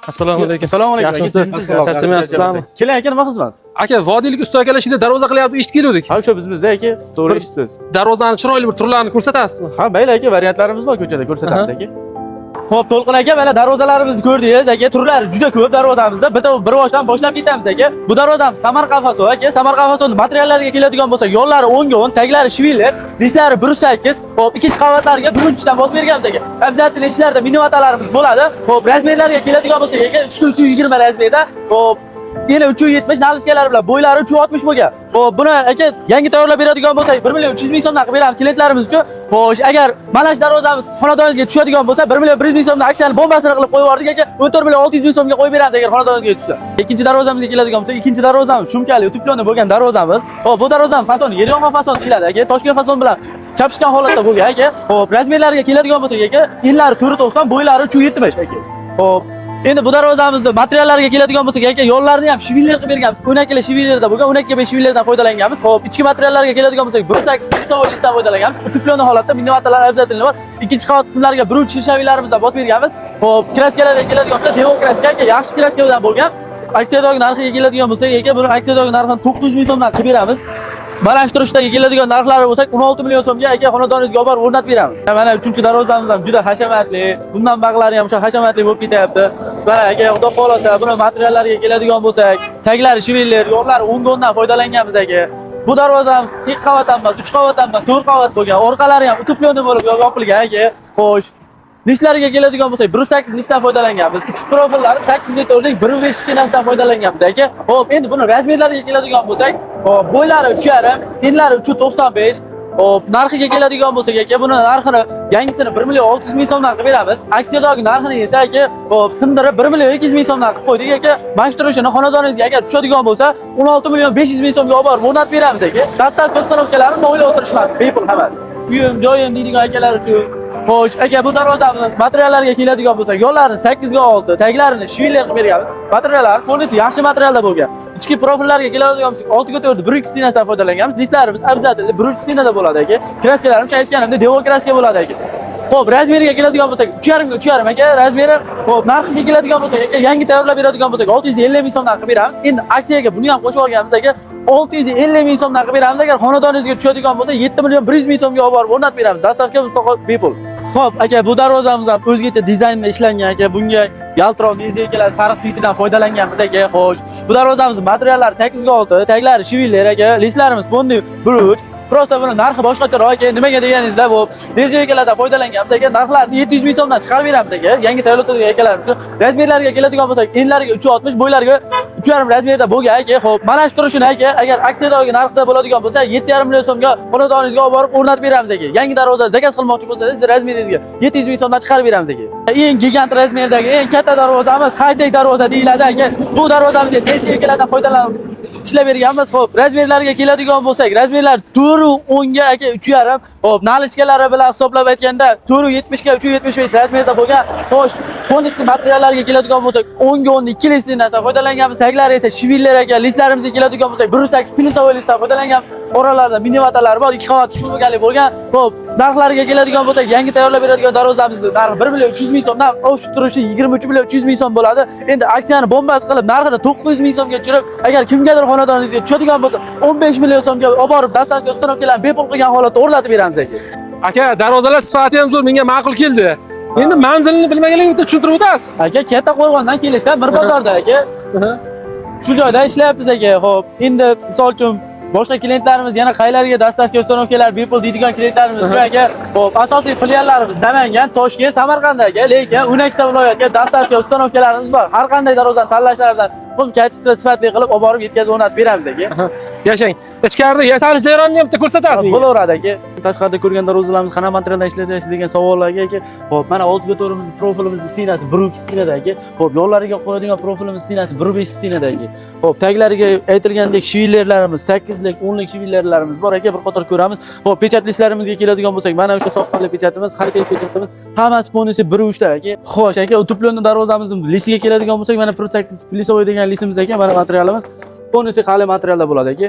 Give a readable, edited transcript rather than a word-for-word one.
Assalomu alaykum. Assalomu alaykum. Yaxshimisiz? Charchamayapsizlarmi? Keling aka, nima xizmat? Aka, vodiylik usta akalar ishida darvoza qilyapti, eshitib keldik. Ha, shu bizda aka, to'g'ri eshitdingiz. Darvozani chiroyli bir turlarini ko'rsatasizmi? Ha, mayli aka, variantlarimiz bor ko'chada ko'rsatamiz aka. Xo'p, To'lqin aka, mana darvozalarimizni ko'rdingiz aka, turlari juda ko'p darvozamizda. Bitta bir boshdan boshlab ketamiz aka. Bu darvozamiz Samarqand fason aka. Samarqand fason materiallariga keladigan bo'lsa, yo'llari 10 ga 10, taglari shiviller, lislari 1.8. Xo'p, ikkinchi qavatlarga birinchidan bosib berganmiz aka. Obязательно ichlarida minivatalarimiz bo'ladi. Xo'p, razmerlarga keladigan bo'lsa aka, 320 razmerda. Xo'p, yana 370 nalishkalar bilan bo'ylari 360 bo'lgan. Xo'p, buni aka yangi tayyorlab beradigan bo'lsak 1.300.000 so'mdan qilib beramiz klientlarimiz uchun. Xo'sh, agar mana shu darvozamiz xonadoningizga tushadigan bo'lsa 1.100.000 so'mdan aksiyani bombasini qilib qo'yib yubordik aka. 14.600.000 so'mga qo'yib beramiz agar xonadoningizga tushsa. Ikkinchi darvozamizga keladigan bo'lsa, ikkinchi darvozamiz shumkali, tuploni bo'lgan darvozamiz. Xo'p, bu darvozamiz fasoni yer yong'in fason deyiladi aka. Toshkent fason bilan chapishgan holatda bo'lgan aka. Xo'p, razmerlariga keladigan bo'lsak aka, enlari 4.90, bo'ylari 370 aka. Xo'p, endi bu darvozamizning materiallariga keladigan bo'lsak aka, yo'llarini ham shiviller qilib berganmiz. 12 shivillerda bo'lgan, 12 shivillerdan foydalanganmiz. Xo'p, ichki materiallarga keladigan bo'lsak, 1.8 lisdan foydalanganmiz. Tuploni holatda minivatalar obязательно bor. Ikkinchi qavat qismlariga bir uch shishavilarimizdan bosib berganmiz. Xo'p, kraskalarga keladigan bo'lsa, Devo kraska aka, yaxshi kraskadan bo'lgan. Aksiyadagi narxiga keladigan bo'lsak aka, buni aksiyadagi narxini 900.000 so'mdan qilib beramiz. Balashtirishdagi keladigan narxlari bo'lsak 16 million so'mga aka xonadoningizga olib borib o'rnatib beramiz. Mana 3-darvozamiz ham juda hashamatli. Bundan bag'lari ham o'sha hashamatli bo'lib ketyapti. Mana aka, xudo xolasa buni materiallariga keladigan bo'lsak, taglari shiviller, yo'llari 10 dan foydalanganmiz aka. Bu darvozamiz 2 qavatdan emas, 3 qavatdan emas, 4 qavat bo'lgan. Orqalari ham tuploni bo'lib yopilgan aka. Xo'sh, lislariga keladigan bo'lsak 1.8 lisdan foydalanganmiz. Ichki profillari 8 metrlik 1.5 stenasidan foydalanganmiz aka. Xo'p, endi buni razmerlariga keladigan bo'lsak, hop, bo'ylari 3.5, enlari 3.95. Hop, narxiga keladigan bo'lsak aka, buni narxini yangisini 1.600.000 so'mdan qilib beramiz. Aksiyadagi narxini esa aka, hop, sindirib 1.200.000 so'mdan qilib qo'ydik aka. Mashturishini xonadoningizga agar tushadigan bo'lsa, 16.500.000 so'mga olib borib o'rnatib beramiz aka. Dostavka uстановкалari o'ylab o'tirishmas, bepul hammasi. Uyim, joyim deydigan akalar uchun. Xo'sh, aka, bu darvozamiz materiallariga keladigan bo'lsak, yo'llarini 8 ga 6, taglarini shiviller qilib berganmiz. Materiallar polisi yaxshi materialda bo'lgan. Ichki profillarga keladigan bo'lsak, 6 ga 4 1.2 stenasidan foydalanganmiz. Listlarimiz obязательно 1.3 stenada bo'ladi aka. Kraskalarimiz aytganimdek Devo kraska bo'ladi aka. Xo'p, razmeriga keladigan bo'lsak, 3.5 ga 3.5 aka, razmeri. Xo'p, narxiga keladigan bo'lsak aka, yangi tayyorlab beradigan bo'lsak 650.000 so'mdan qilib beramiz. Endi aksiyaga buni ham qo'shib olganmiz aka. 650.000 so'mdan qilib beramiz. Agar xonadoningizga tushadigan bo'lsa, 7.100.000 so'mga olib borib o'rnatib beramiz. Dostavka mustaqil bepul. Xo'p, aka, bu darvozamiz ham o'zgacha dizaynda ishlangan aka. Bunga yaltiroq nejekalar, sariq svitidan foydalanganmiz aka. Xo'sh, bu darvozamizning materiallari 8 ga 6, taglari shiviller aka, listlarimiz fondi 1.3. Prosta buni narxi boshqacharoq aka. Nimaga deganingizda, bu nejekalardan foydalanganmiz aka. Narxlarni 700.000 so'mdan chiqarib beramiz aka. Yangi tayyorlangan akalar uchun. Razmerlariga keladigan bo'lsak, enlariga 3.60, bo'ylariga 3.5 razmerda bo'lgan aka. Xo'p, mana shu turishini aka, agar aksiyadagi narxda bo'ladigan bo'lsa, 7.5 million so'mga xonadoningizga olib borib o'rnatib beramiz aka. Yangi darvoza zakaz qilmoqchi bo'lsangiz, razmeringizga 700.000 so'mdan chiqarib beramiz aka. Eng gigant razmerdagi eng katta darvozamiz high-tech darvoza deyiladi aka. Bu darvozamizga nejekalardan foydalanib ishlab berganmiz. Xo'p, razmerlarga keladigan bo'lsak, razmerlar 4.10 ga aka 3.5. Xo'p, nalishkalari bilan hisoblab aytganda 4.70 ga 3.75 razmerda bo'lgan. Xo'sh, konusli materiallarga keladigan bo'lsak, 10 ga 10 2 listdan foydalanganmiz. Taglari esa shiviller aka. Listlarimizga keladigan bo'lsak, 1.8 plisovый listdan foydalanganmiz. Oralarda minivatalar bor, 2 qavat shumkali bo'lgan. Xo'p, narxlariga keladigan bo'lsak, yangi tayyorlab beradigan darvozamizning narxi 1.300.000 so'mdan, o'sha turishi 23.300.000 so'm bo'ladi. Endi aksiyani bombasi qilib narxini 900.000 so'mga tushirib, agar kimgadir xonadoningizga tushadigan bo'lsa, 15 million so'mga olib borib dostavka uстановкаларni bepul qilgan holatda o'rnatib beramiz aka. Aka, darvozalar sifati ham zo'r, menga ma'qul keldi. Endi manzilini bilmaganligimda tushuntirib o'tasiz. Aka, katta qo'rg'ondan kelishda bir bozorda aka. Shu joyda ishlayapmiz aka. Xo'p, endi misol uchun boshqa klientlarimiz yana qaylarga dostavka uстановкалар bepul deydigan klientlarimiz shu aka. Xo'p, asosiy filiallarimiz Namangan, Toshkent, Samarqand aka, lekin 11 viloyatga dostavka uстановкаларimiz bor. Har qanday darvozani tanlashlaridan pul kачество sifatli qilib olib borib yetkazib o'rnatib beramiz aka. Yashang. Ichkarida yasalish jarayonini ham bitta ko'rsatasizmi? Bo'laveradi aka. Tashqarida ko'rgan darvozalarimiz qanaqa materialdan ishlatasiz degan savollarga aka. Xo'p, mana 6 ga 4 profilimizning stinasi 1.2 stinada aka. Xo'p, yo'llariga qo'yadigan profilimiz stinasi 1.5 stinada aka. Xo'p, taglariga aytilgandek shivillerlarimiz 8 lik 10 lik shivillerlarimiz bor aka. Bir qator ko'ramiz. Xo'p, pechat listlarimizga keladigan bo'lsak, mana o'sha soqqali pechatimiz, high-tech pechatimiz, hammasi fonisi 1.3 ta aka. Xo'sh, aka, tuplonni darvozamizning listiga keladigan bo'lsak, mana 1.8 plisovый degan listimiz aka, mana materialimiz fonisi qali materialda bo'ladi aka.